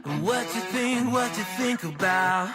What you think about.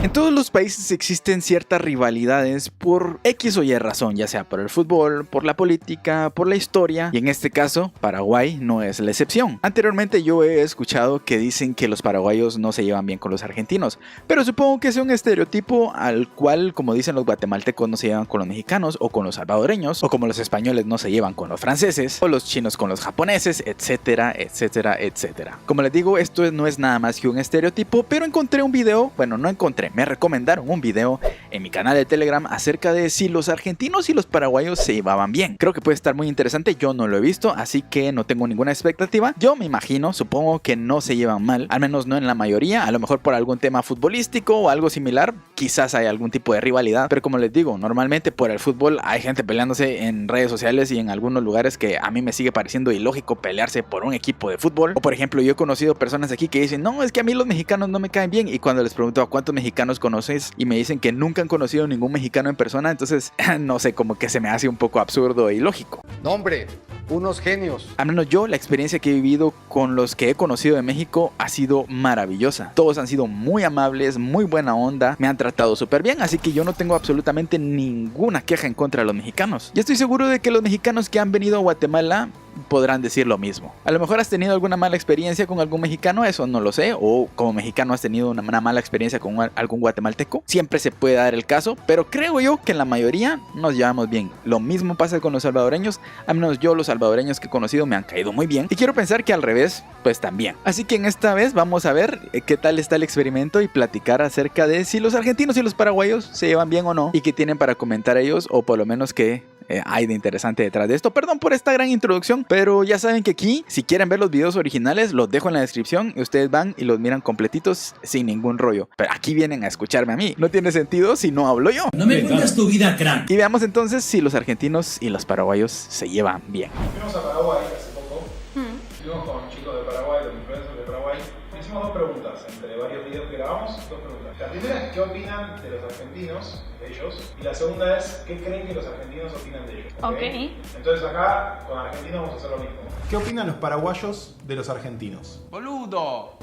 En todos los países existen ciertas rivalidades por X o Y razón, ya sea por el fútbol, por la política, por la historia, y en este caso, Paraguay no es la excepción. Anteriormente yo he escuchado que dicen que los paraguayos no se llevan bien con los argentinos, pero supongo que es un estereotipo al cual, como dicen los guatemaltecos, no se llevan con los mexicanos o con los salvadoreños, o como los españoles no se llevan con los franceses, o los chinos con los japoneses, etcétera, etcétera, etcétera. Como les digo, esto no es nada más que un estereotipo, pero encontré un video, bueno, no encontré, me recomendaron un video en mi canal de Telegram acerca de si los argentinos y los paraguayos se llevaban bien. Creo que puede estar muy interesante, yo no lo he visto, así que no tengo ninguna expectativa. Yo me imagino, supongo que no se llevan mal, al menos no en la mayoría, a lo mejor por algún tema futbolístico o algo similar, quizás hay algún tipo de rivalidad, pero como les digo, normalmente por el fútbol hay gente peleándose en redes sociales y en algunos lugares que a mí me sigue pareciendo ilógico pelearse por un equipo de fútbol. O por ejemplo, yo he conocido personas aquí que dicen, no, es que a mí los mexicanos no me caen bien, y cuando les pregunto a cuántos mexicanos conoces y me dicen que nunca han conocido ningún mexicano en persona, entonces no sé, como que se me hace un poco absurdo e ilógico. No, hombre, unos genios. Al menos yo, la experiencia que he vivido con los que he conocido de México ha sido maravillosa. Todos han sido muy amables, muy buena onda, me han tratado súper bien, así que yo no tengo absolutamente ninguna queja en contra de los mexicanos. Y estoy seguro de que los mexicanos que han venido a Guatemala podrán decir lo mismo. A lo mejor has tenido alguna mala experiencia con algún mexicano, eso no lo sé, o como mexicano has tenido una mala experiencia con algún guatemalteco. Siempre se puede dar el caso, pero creo yo que en la mayoría nos llevamos bien. Lo mismo pasa con los salvadoreños, al menos yo los salvadoreños que he conocido me han caído muy bien, y quiero pensar que al revés, pues también. Así que en esta vez vamos a ver qué tal está el experimento y platicar acerca de si los argentinos y los paraguayos se llevan bien o no, y qué tienen para comentar ellos, o por lo menos qué hay de interesante detrás de esto. Perdón por esta gran introducción, pero ya saben que aquí, si quieren ver los videos originales, los dejo en la descripción y ustedes van y los miran completitos sin ningún rollo. Pero aquí vienen a escucharme a mí. No tiene sentido si no hablo yo. No me cuentas tu vida, crack. Y veamos entonces si los argentinos y los paraguayos se llevan bien. Fuimos a Paraguay hace poco. Fuimos con chicos de Paraguay, los influencers de Paraguay. Hicimos dos preguntas, entre varios videos que grabamos, dos preguntas. La primera es qué opinan de los argentinos, de ellos. Y la segunda es qué creen que los argentinos opinan de ellos. Ok. Entonces acá, con argentinos vamos a hacer lo mismo. ¿Qué opinan los paraguayos de los argentinos? ¡Boludo!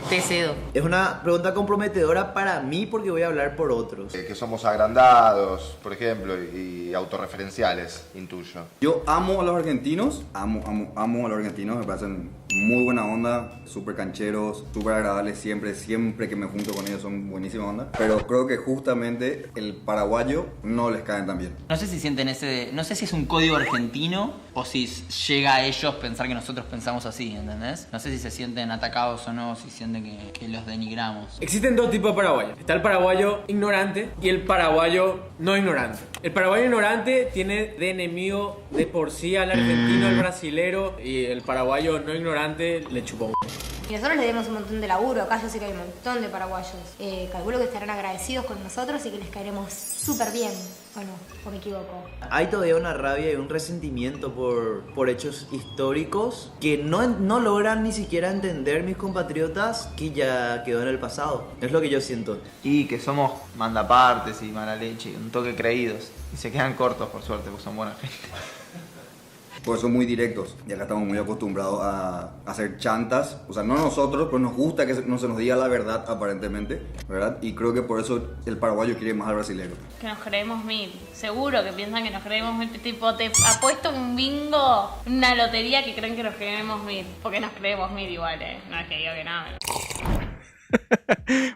Te cedo. Es una pregunta comprometedora para mí porque voy a hablar por otros. Que somos agrandados, por ejemplo, y autorreferenciales, intuyo. Yo amo a los argentinos, amo a los argentinos, me parecen muy buena onda, súper cancheros, súper agradables siempre que me junto con ellos son buenísima onda. Pero creo que justamente el paraguayo no les caen tan bien. No sé si sienten no sé si es un código argentino o si llega a ellos pensar que nosotros pensamos así, ¿entendés? No sé si se sienten atacados o no, si sienten que los denigramos. Existen dos tipos de paraguayos. Está el paraguayo ignorante y el paraguayo no ignorante. El paraguayo ignorante tiene de enemigo de por sí al argentino, al brasilero, y el paraguayo no ignorante le chupó. Y nosotros le demos un montón de laburo, acá yo sé que hay un montón de paraguayos. Calculo que estarán agradecidos con nosotros y que les caeremos súper bien. Bueno, o me equivoco. Hay todavía una rabia y un resentimiento por hechos históricos que no logran ni siquiera entender mis compatriotas, que ya quedó en el pasado. Es lo que yo siento. Y que somos mandapartes y mala leche, un toque creídos. Y se quedan cortos, por suerte, porque son buena gente. Porque son muy directos y acá estamos muy acostumbrados a hacer chantas, o sea, no nosotros, pero nos gusta que no se nos diga la verdad aparentemente, ¿verdad? Y creo que por eso el paraguayo quiere más al brasilero. Que nos creemos mil. Seguro que piensan que nos creemos mil. Tipo, te apuesto un bingo, una lotería que creen que nos creemos mil. Porque nos creemos mil igual, No es que diga que nada.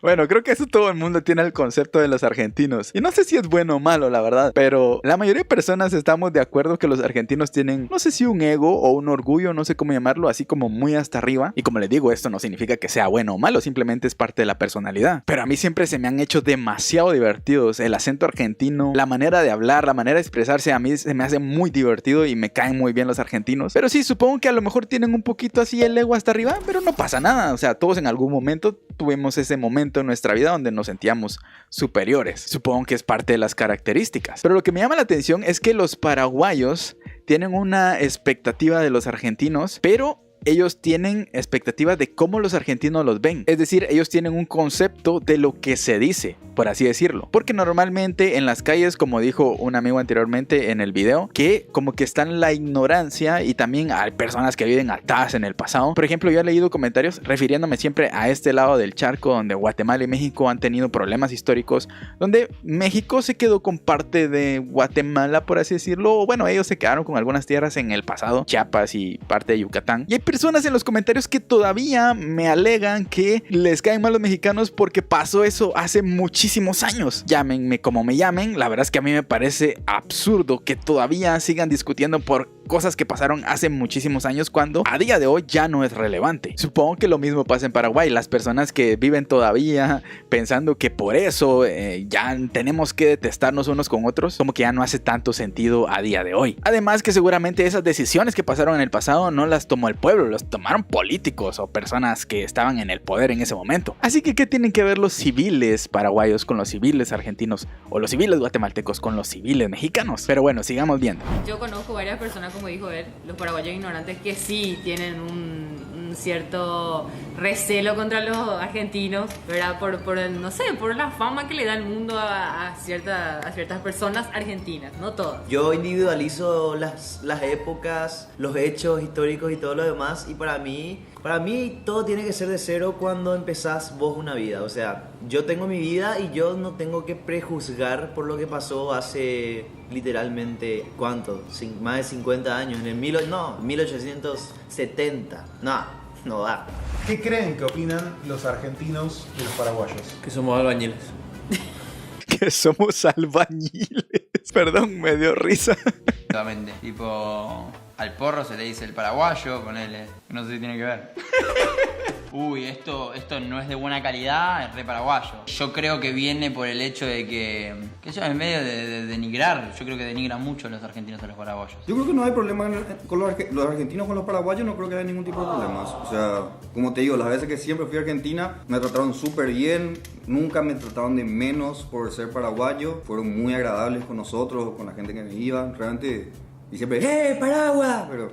Bueno, creo que eso todo el mundo tiene el concepto de los argentinos. Y no sé si es bueno o malo, la verdad. Pero la mayoría de personas estamos de acuerdo que los argentinos tienen, no sé si un ego o un orgullo, no sé cómo llamarlo, así como muy hasta arriba. Y como les digo, esto no significa que sea bueno o malo, simplemente es parte de la personalidad. Pero a mí siempre se me han hecho demasiado divertidos. El acento argentino, la manera de hablar, la manera de expresarse, a mí se me hace muy divertido y me caen muy bien los argentinos. Pero sí, supongo que a lo mejor tienen un poquito así el ego hasta arriba, pero no pasa nada. O sea, todos en algún momento tuvimos ese momento en nuestra vida donde nos sentíamos superiores. Supongo que es parte de las características. Pero lo que me llama la atención es que los paraguayos tienen una expectativa de los argentinos, pero ellos tienen expectativas de cómo los argentinos los ven. Es decir, ellos tienen un concepto de lo que se dice, por así decirlo. Porque normalmente en las calles, como dijo un amigo anteriormente en el video, que como que está en la ignorancia y también hay personas que viven atadas en el pasado. Por ejemplo, yo he leído comentarios refiriéndome siempre a este lado del charco donde Guatemala y México han tenido problemas históricos, donde México se quedó con parte de Guatemala, por así decirlo, o bueno, ellos se quedaron con algunas tierras en el pasado, Chiapas y parte de Yucatán. Y hay personas en los comentarios que todavía me alegan que les caen mal los mexicanos porque pasó eso hace muchísimos años. Llámenme como me llamen, la verdad es que a mí me parece absurdo que todavía sigan discutiendo por cosas que pasaron hace muchísimos años cuando a día de hoy ya no es relevante. Supongo que lo mismo pasa en Paraguay. Las personas que viven todavía pensando que por eso ya tenemos que detestarnos unos con otros, como que ya no hace tanto sentido a día de hoy. Además que seguramente esas decisiones que pasaron en el pasado no las tomó el pueblo, las tomaron políticos o personas que estaban en el poder en ese momento. Así que ¿qué tienen que ver los civiles paraguayos con los civiles argentinos o los civiles guatemaltecos con los civiles mexicanos? Pero bueno, sigamos viendo. Yo conozco varias personas, como dijo él, los paraguayos ignorantes, que sí tienen un cierto recelo contra los argentinos, ¿verdad? No sé, por la fama que le da el mundo a ciertas personas argentinas, no todas. Yo individualizo las épocas, los hechos históricos y todo lo demás, y para mí todo tiene que ser de cero cuando empezás vos una vida. O sea, yo tengo mi vida y yo no tengo que prejuzgar por lo que pasó hace literalmente, ¿cuánto? Más de 50 años, en el 1870. No da. ¿Qué creen que opinan los argentinos y los paraguayos? Que somos albañiles. Que somos albañiles. Perdón, me dio risa. Exactamente. Tipo, al porro se le dice el paraguayo, ponele. No sé si tiene que ver. Uy, esto no es de buena calidad, es re paraguayo. Yo creo que viene por el hecho de que yo en medio de denigrar, yo creo que denigran mucho a los argentinos a los paraguayos. Yo creo que no hay problema con los argentinos con los paraguayos, no creo que haya ningún tipo de problemas. O sea, como te digo, las veces que siempre fui a Argentina me trataron súper bien, nunca me trataron de menos por ser paraguayo, fueron muy agradables con nosotros, con la gente que me iba, realmente, y siempre, ¡Paraguas! Pero...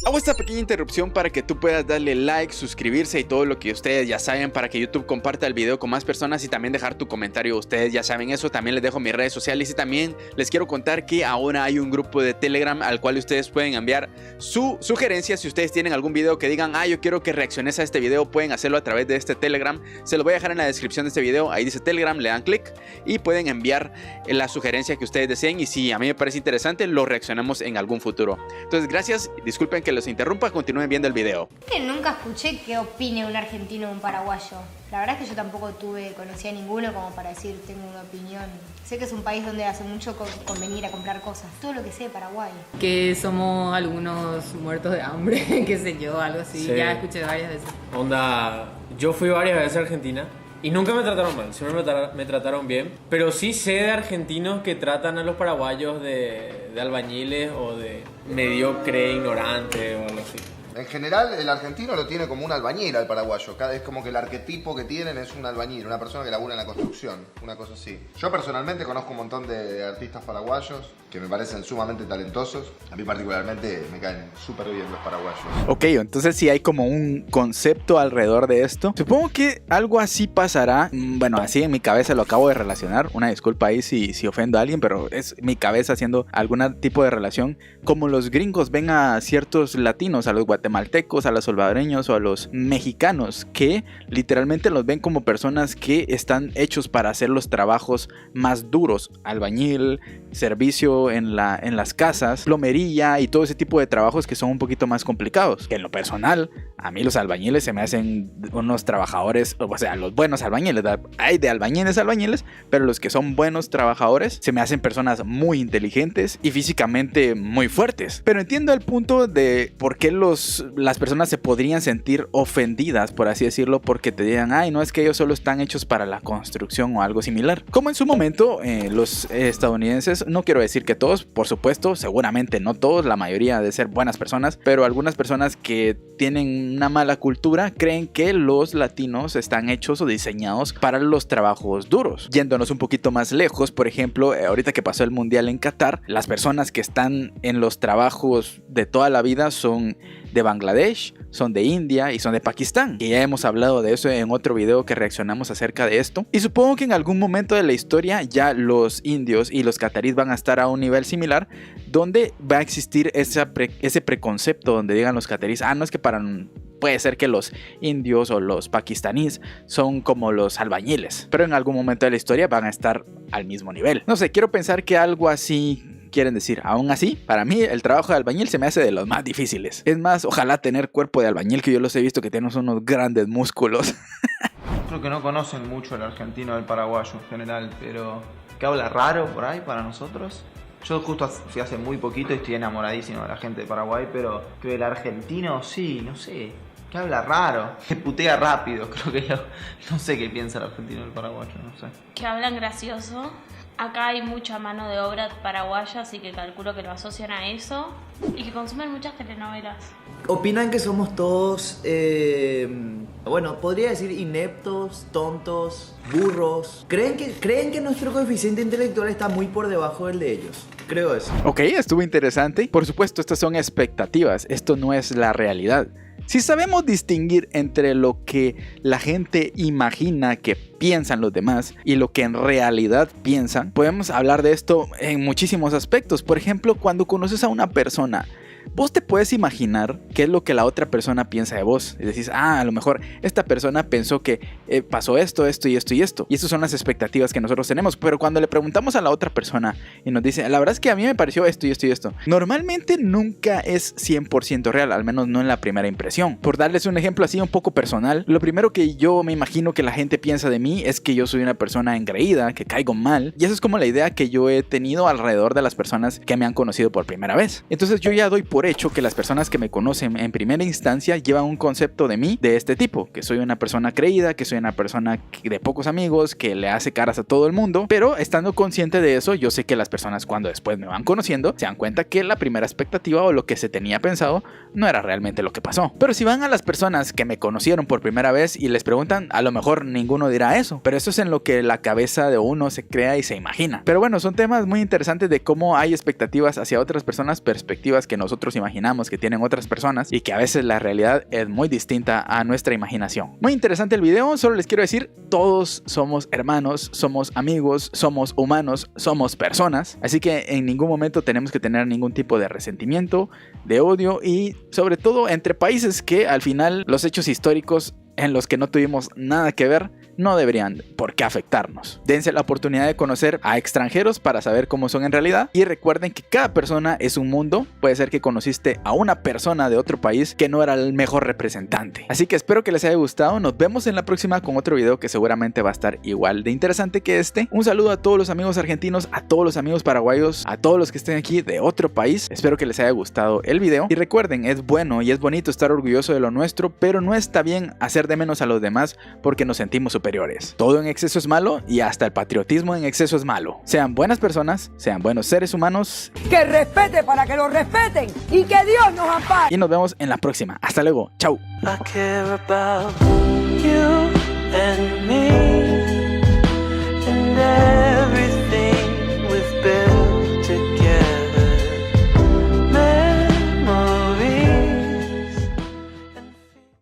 Hago esta pequeña interrupción para que tú puedas darle like, suscribirse y todo lo que ustedes ya saben, para que YouTube comparta el video con más personas y también dejar tu comentario. Ustedes ya saben eso. También les dejo mis redes sociales y también les quiero contar que ahora hay un grupo de Telegram al cual ustedes pueden enviar su sugerencia. Si ustedes tienen algún video que digan, yo quiero que reacciones a este video, pueden hacerlo a través de este Telegram. Se lo voy a dejar en la descripción de este video. Ahí dice Telegram, le dan clic y pueden enviar la sugerencia que ustedes deseen. Y si a mí me parece interesante, lo reaccionamos en algún futuro. Entonces, gracias. Disculpen que los interrumpa, continúen viendo el video. Que nunca escuché qué opine un argentino o un paraguayo. La verdad es que yo tampoco conocí a ninguno como para decir tengo una opinión. Sé que es un país donde hace mucho convenir a comprar cosas. Todo lo que sé de Paraguay. Que somos algunos muertos de hambre, qué sé yo, algo así. Sí. Ya escuché varias veces. Yo fui varias veces a Argentina y nunca me trataron mal, siempre me trataron bien. Pero sí sé de argentinos que tratan a los paraguayos de albañiles o de mediocre, ignorante o algo así. En general, el argentino lo tiene como un albañil al paraguayo. Es como que el arquetipo que tienen es un albañil, una persona que labura en la construcción, una cosa así. Yo personalmente conozco un montón de artistas paraguayos que me parecen sumamente talentosos. A mí particularmente me caen súper bien los paraguayos. Ok, entonces sí hay como un concepto alrededor de esto. Supongo que algo así pasará. Bueno, así en mi cabeza lo acabo de relacionar. Una disculpa ahí si ofendo a alguien, pero es mi cabeza haciendo algún tipo de relación. Como los gringos ven a ciertos latinos, a los guatemaltecos, a los salvadoreños o a los mexicanos, que literalmente los ven como personas que están hechos para hacer los trabajos más duros. Albañil, servicio en las casas, plomería y todo ese tipo de trabajos que son un poquito más complicados. Que en lo personal, a mí los albañiles se me hacen unos trabajadores, o sea, los buenos albañiles. Hay de albañiles, pero los que son buenos trabajadores se me hacen personas muy inteligentes y físicamente muy fuertes. Pero entiendo el punto de por qué los las personas se podrían sentir ofendidas, por así decirlo, porque te digan, ay, no, es que ellos solo están hechos para la construcción o algo similar. Como en su momento los estadounidenses, no quiero decir que todos, por supuesto, seguramente no todos, la mayoría de ser buenas personas, pero algunas personas que tienen una mala cultura creen que los latinos están hechos o diseñados para los trabajos duros. Yéndonos un poquito más lejos, por ejemplo, ahorita que pasó el mundial en Qatar, las personas que están en los trabajos de toda la vida son de Bangladesh, son de India y son de Pakistán. Y ya hemos hablado de eso en otro video que reaccionamos acerca de esto. Y supongo que en algún momento de la historia ya los indios y los cataríes van a estar a un nivel similar, donde va a existir ese preconcepto donde digan los cataríes, no es que puede ser que los indios o los pakistaníes son como los albañiles, pero en algún momento de la historia van a estar al mismo nivel. No sé, quiero pensar que algo así quieren decir. Aún así, para mí el trabajo de albañil se me hace de los más difíciles. Es más, ojalá tener cuerpo de albañil, que yo los he visto que tienen unos grandes músculos. Creo que no conocen mucho el argentino del paraguayo en general, pero que habla raro por ahí para nosotros. Yo justo fui hace muy poquito y estoy enamoradísimo de la gente de Paraguay, pero que el argentino sí, no sé, que habla raro, que putea rápido, creo que no sé qué piensa el argentino del paraguayo, no sé. Que hablan gracioso. Acá hay mucha mano de obra paraguaya, así que calculo que lo asocian a eso. Y que consumen muchas telenovelas. ¿Opinan que somos todos, bueno, podría decir ineptos, tontos, burros? ¿Creen que nuestro coeficiente intelectual está muy por debajo del de ellos? Creo eso. Ok, estuvo interesante. Por supuesto, estas son expectativas. Esto no es la realidad. Si sabemos distinguir entre lo que la gente imagina que piensan los demás y lo que en realidad piensan, podemos hablar de esto en muchísimos aspectos. Por ejemplo, cuando conoces a una persona, vos te puedes imaginar qué es lo que la otra persona piensa de vos. Y decís, a lo mejor esta persona pensó que pasó esto y esto y esto. Y esas son las expectativas que nosotros tenemos. Pero cuando le preguntamos a la otra persona y nos dice, la verdad es que a mí me pareció esto y esto y esto, normalmente nunca es 100% real, al menos no en la primera impresión. Por darles un ejemplo así un poco personal, lo primero que yo me imagino que la gente piensa de mí es que yo soy una persona engreída, que caigo mal. Y esa es como la idea que yo he tenido alrededor de las personas que me han conocido por primera vez. Entonces yo ya doy por hecho que las personas que me conocen en primera instancia llevan un concepto de mí de este tipo, que soy una persona creída, que soy una persona de pocos amigos, que le hace caras a todo el mundo, pero estando consciente de eso, yo sé que las personas cuando después me van conociendo se dan cuenta que la primera expectativa o lo que se tenía pensado no era realmente lo que pasó. Pero si van a las personas que me conocieron por primera vez y les preguntan, a lo mejor ninguno dirá eso, pero eso es en lo que la cabeza de uno se crea y se imagina. Pero bueno, son temas muy interesantes de cómo hay expectativas hacia otras personas, perspectivas que nosotros imaginamos que tienen otras personas y que a veces la realidad es muy distinta a nuestra imaginación. Muy interesante el video, solo les quiero decir, todos somos hermanos, somos amigos, somos humanos, somos personas, así que en ningún momento tenemos que tener ningún tipo de resentimiento, de odio y sobre todo entre países que al final los hechos históricos en los que no tuvimos nada que ver no deberían por qué afectarnos. Dense la oportunidad de conocer a extranjeros para saber cómo son en realidad y recuerden que cada persona es un mundo. Puede ser que conociste a una persona de otro país que no era el mejor representante. Así que espero que les haya gustado. Nos vemos en la próxima con otro video que seguramente va a estar igual de interesante que este. Un saludo a todos los amigos argentinos, a todos los amigos paraguayos, a todos los que estén aquí de otro país. Espero que les haya gustado el video y recuerden, es bueno y es bonito estar orgulloso de lo nuestro, pero no está bien hacer de menos a los demás porque nos sentimos superiores. Todo en exceso es malo y hasta el patriotismo en exceso es malo. Sean buenas personas, sean buenos seres humanos. Que respete para que lo respeten y que Dios nos ampare. Y nos vemos en la próxima. Hasta luego. Chau. I care about you and me and